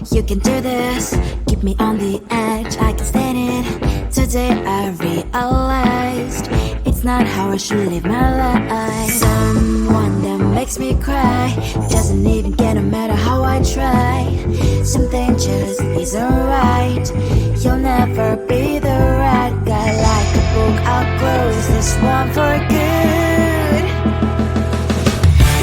You can do this, keep me on the edge, I can stand it. Today I realized it's not how I should live my life. Someone that makes me cry doesn't even get no matter how I try. Something just isn't right. You'll never be the right guy. Like a book, I'll close this one for good.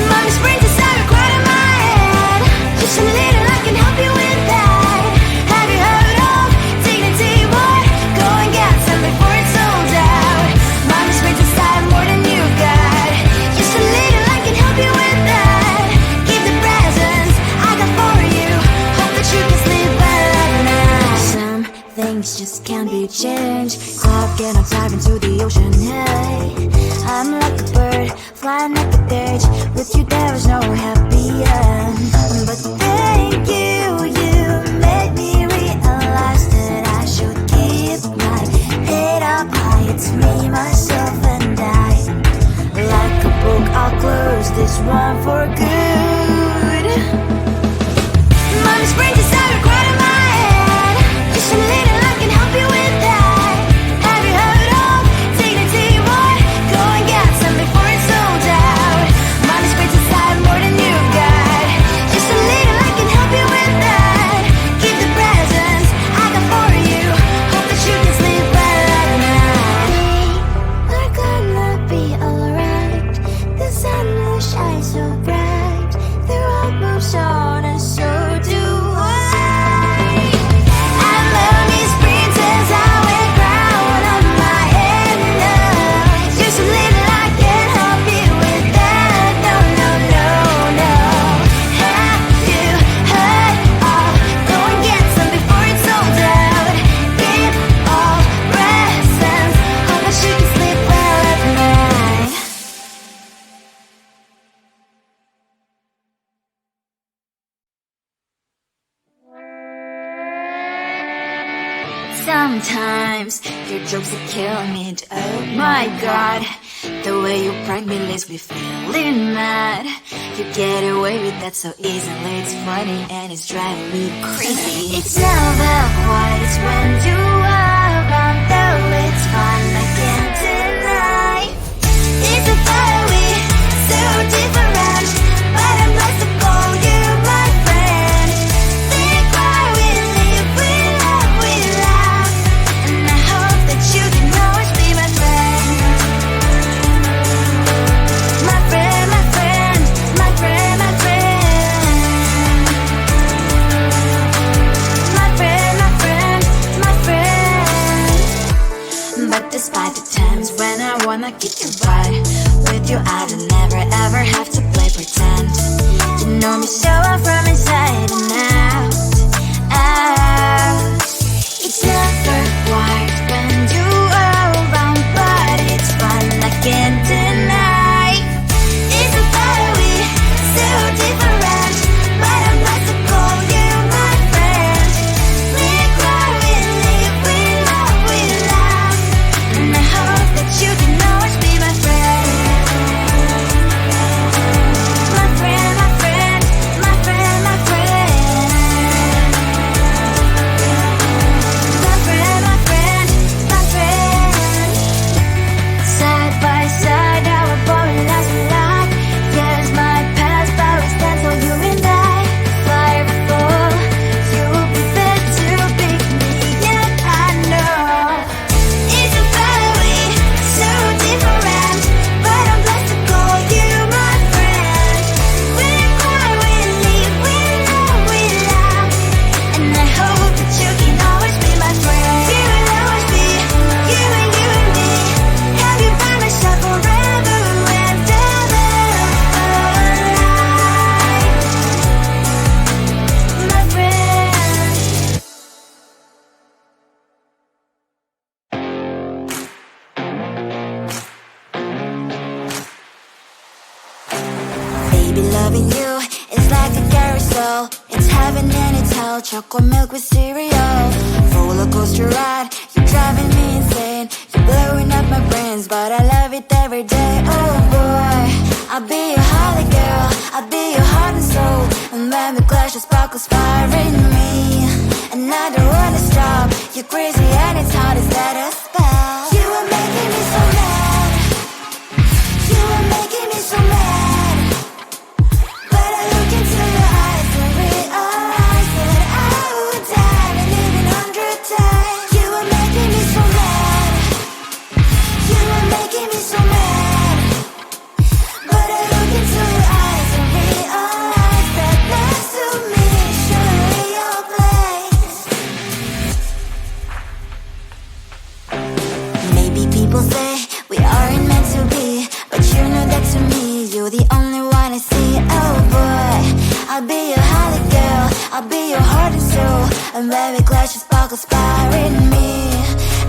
Mommy springs inside a quite in my head. Just a little, I can help you with that. Have you heard of dignity, boy? Go and get some before it's sold out. Mommy springs inside more than you got. Just a little, I can help you with that. Keep the presents I got for you. Hope that you can sleep well at night. Some things just can't be changed. Cloud getting dive into the ocean, hey. I'm like a bird, flying like a cage. With you there is no happy end. But thank you, you made me realize that I should keep my head up high. It's me, myself and I. Like a book, I'll close this one for good. Mommy springs inside a quite in my head. Just a little, I can help you with that. Have you heard of dignity, boy? Go and get some before it's sold out. Mommy springs inside more than you got. Just a little, I can help you with that. Keep the presents I got for you. Hope that you can sleep well at night. We're gonna be alright. The sun will shine so bright. The road moves on and so do I. And lonely sprinters, I wear crown on my head now. Just a little, I can help you with that. No, no, no, no. Have you heard of? Go and get some before it's sold out. Keep all presents. Hope that you can sleep well at night. Sometimes your jokes that kill me. Oh my god, the way you prank me leaves me feeling mad. You get away with that so easily. It's funny and it's driving me crazy. It's never quiet, it's when you are around. Though it's fun, I can't deny. It's a fiery, so different, but I'm blessed to call you my friend. Think why we live, we love, we laugh, and I hope that you can always be my friend. My friend, my friend, my friend, my friend. My friend, my friend, my friend. But despite the times when I wanna kick your butt, with you I don't never ever have to play pretend. You know me so well from inside and out, out. It's never quiet when you are around, but it's fun, I can't deny. It's a fiery, so different, but I'm blessed to call you my friend. We cry, we live, we love, we laugh, and I hope that you can always be my friend. My friend, my friend, my friend, my friend. My friend, my friend, my friend. Side by side, our body lasts a lot. Years might pass, but we stand for you and I. Fly or fall, you'll be there to pick me up, I know. It's a fiery, so different, but I'm blessed to call you my friend. We cry, we live, we love, we laugh, and I hope that you can always be my friend. You will always be, you and me. Have you by my side forever and ever, alive, my friend. Baby, loving you is like a carousel. It's heaven and it's hell. Chocolate milk with cereal. Roller coaster ride. You're driving me insane. You're blowing up my brains, but I love it every day. Oh boy, I'll be your holly girl. I'll be your heart and soul. And when we clash, the sparkle sparring me, and I don't wanna stop. You're crazy and it's hard as that a spell. You are making me so mad. You are making me so mad. But I look into your eyes and realize that I would die and live 100 times. You are making me so mad. You are making me so mad. But I look into your eyes and realize that next to me is surely your place. Maybe people say we aren't meant to be, but you know that to me you're the only one I see. Oh boy, I'll be your holly girl, I'll be your heart and soul, and baby glass your sparkle inspiring me,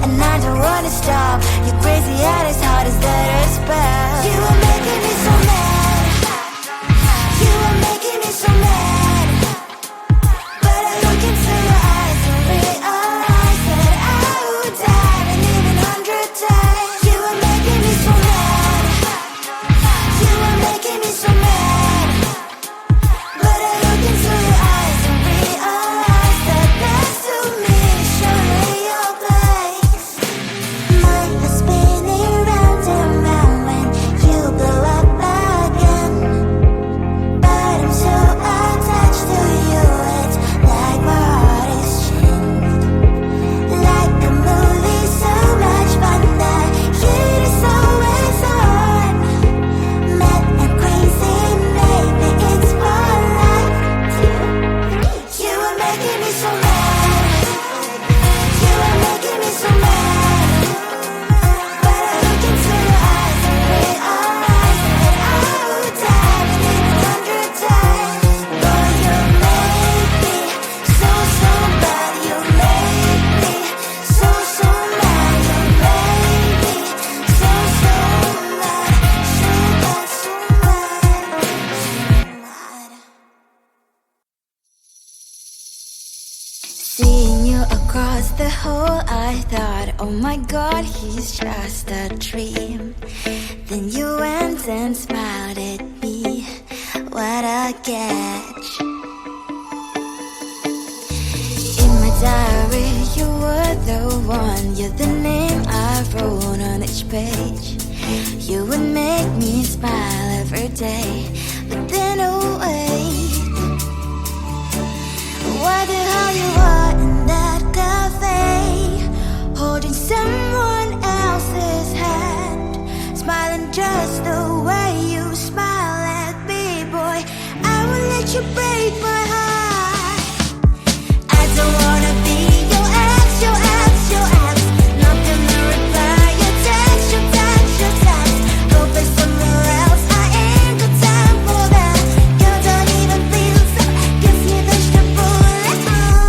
and I don't wanna stop. You're crazy and as hard as that a spell. You are making me so mad. You are making me so mad. But I look into your eyes and realize that I would die and live 100 times. You are making me so mad. You are making me so mad. But I look into your eyes and realize that next to me is surely your place. Mind is spinning round and round when you blow up again. But I'm so attached to you, it's like my heart is chained. Like a movie, so much fun that heat is always on. Mad and crazy, maybe it's more like you. You are making me so mad. You are making me so mad. But I look into your eyes and realize that I would die and live 100 times. Boy, you make me so, so bad. You make me so, so mad. You make me so, so mad. So bad, so mad, so mad. Seeing you across the hall, I thought, oh my god, he's just a dream. Then you went and smiled at me. What a catch. In my diary, you were the one. You're the name I wrote on each page. You would make me smile every day. But then, oh wait, what the hell you are in that cafe, holding someone else's hand, smiling just the way you smile at me, boy. I will let you break my heart. I don't wanna be your ex, your ex, your ex. Not gonna reply your text, your text, your text. Go play somewhere else, I ain't got time for that. You don't even feel so, guess you vegetable at all.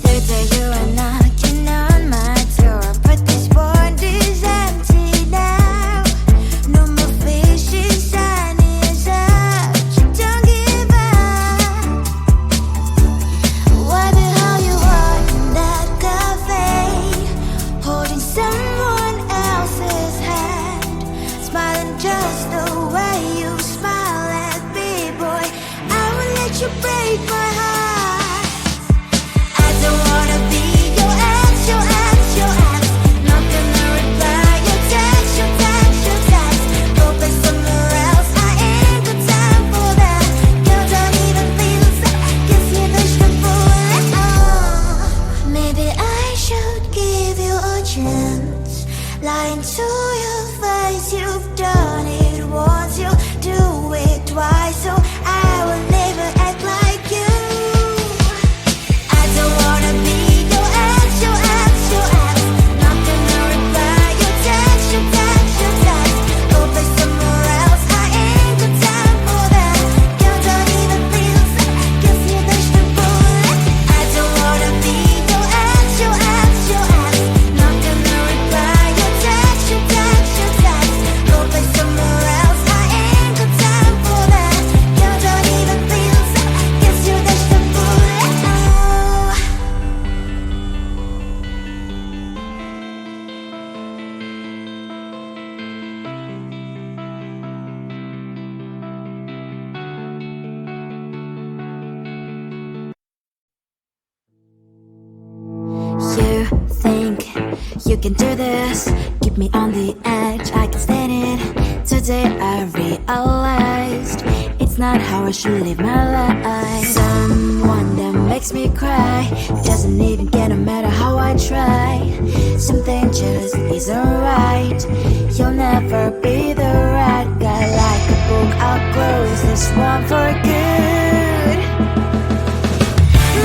Third day you are knocking on my door, but this world is empty now. No more fishes shining you can do this. Keep me on the edge, I can stand it. Today I realized it's not how I should live my life. Someone that makes me cry doesn't even get no matter how I try. Something just isn't right. You'll never be the right guy. Like a book, I'll close this one for good.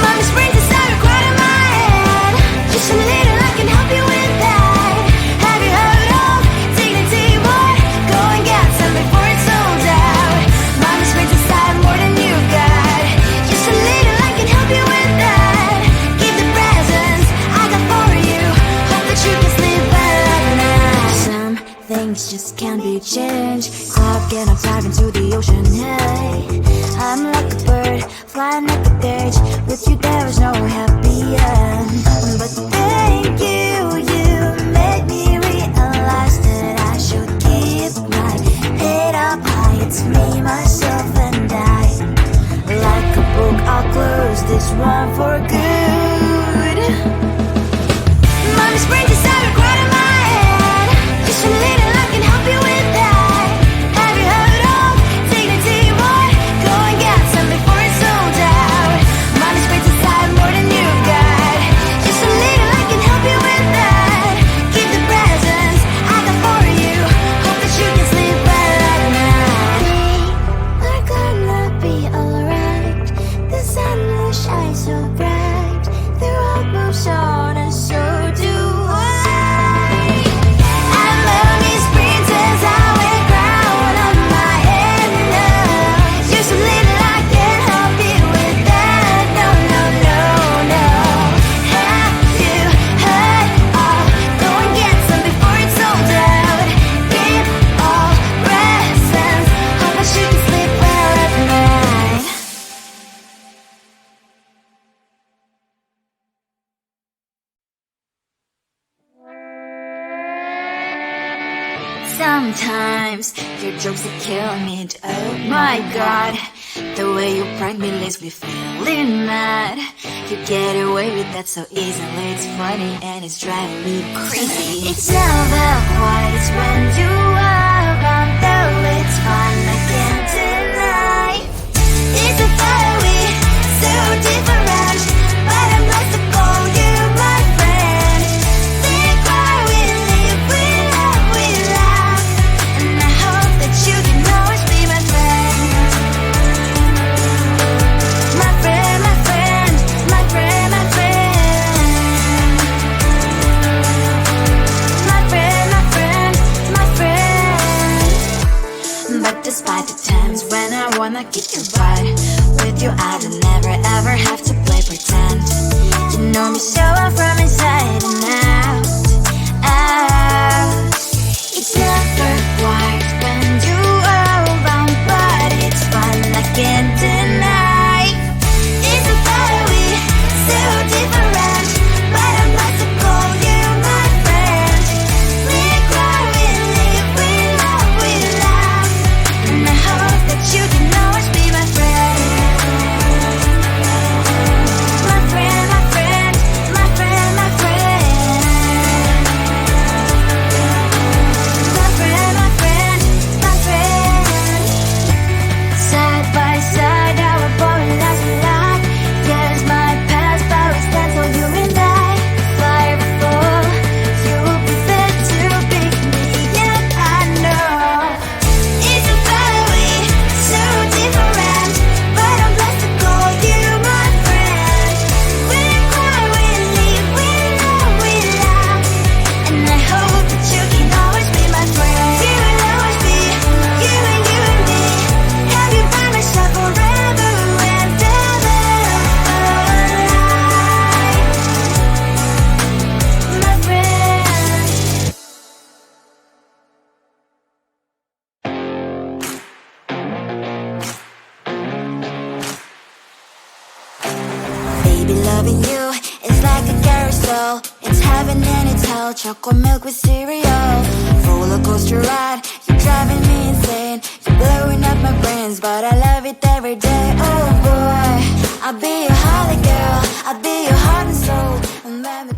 Mommy's brains inside are quite in my head. Just a little, I can help you with that. Have you heard of dignity, boy? Go and get some before it's sold out. Mommy's brains inside more than you got. Just a little, I can help you with that. Keep the presents I got for you. Hope that you can sleep well at night. Some things just can't be changed. Cloud getting dive into the ocean, hey. I'm like a bird, flying like a cage. With you there is no happy end. But thank you, you made me realize that I should keep my head up high. It's me, myself and I. Like a book, I'll close this one for good. Mommy's brains inside are quite in my head. Just a little, I can help you with that. Have you heard of dignity, boy? Go and get some before it's sold out. Mommy's brains inside more than you got. Just a little, I can help you with that. Keep the presents I got for you. Hope that you can sleep well at night. We're gonna be alright. The sun will shine so bright. The road moves on and so do I. And mommy's princess, I wear crown on my head now. Just a little, I can help you with that. No, no, no, no. Have you heard of? Go and get some before it's sold out. Keep all presents. Hope that you can sleep well at night. Sometimes your jokes are killing me. Oh my god, the way you prank me leaves me feeling mad. You get away with that so easily. It's funny and it's driving me crazy. It's never quiet, it's when you are around. Though it's fun, I can't deny. It's a fiery, so different, but I'm blessed to call you my friend. Think why we live, we love, we laugh, and I hope that you can always be my friend. My friend, my friend, my friend, my friend. My friend, my friend, my friend. But despite the times when I wanna kick your butt, with you I don't never ever have to play pretend. You know me so well from inside and out, out. It's never quiet when you are around, but it's fun, I can't deny. It's a fiery, so different, but I'm blessed to call you my friend. We cry, we live, we love, we laugh, and I hope that you can always be my friend. My friend, my friend, my friend, my friend. My friend, my friend, my friend. Side by side, our body lasts a lot. Yes, my past, but we stand for you and I. Fly before you'll be there to pick me up, I know. It's a fiery, so different, but I'm blessed to call you my friend. We cry, we live, we love, we laugh, and I hope that you can always be my friend. You will always be, you and me. Have you by my side forever and ever. My friend. Baby, loving you is like a carousel. It's heaven and it's hell. Chocolate milk with cereal. Roller coaster ride. You're driving me insane. You're blowing up my brains, but I love it every day. Oh boy, I'll be your holly girl. I'll be your heart and soul. And let me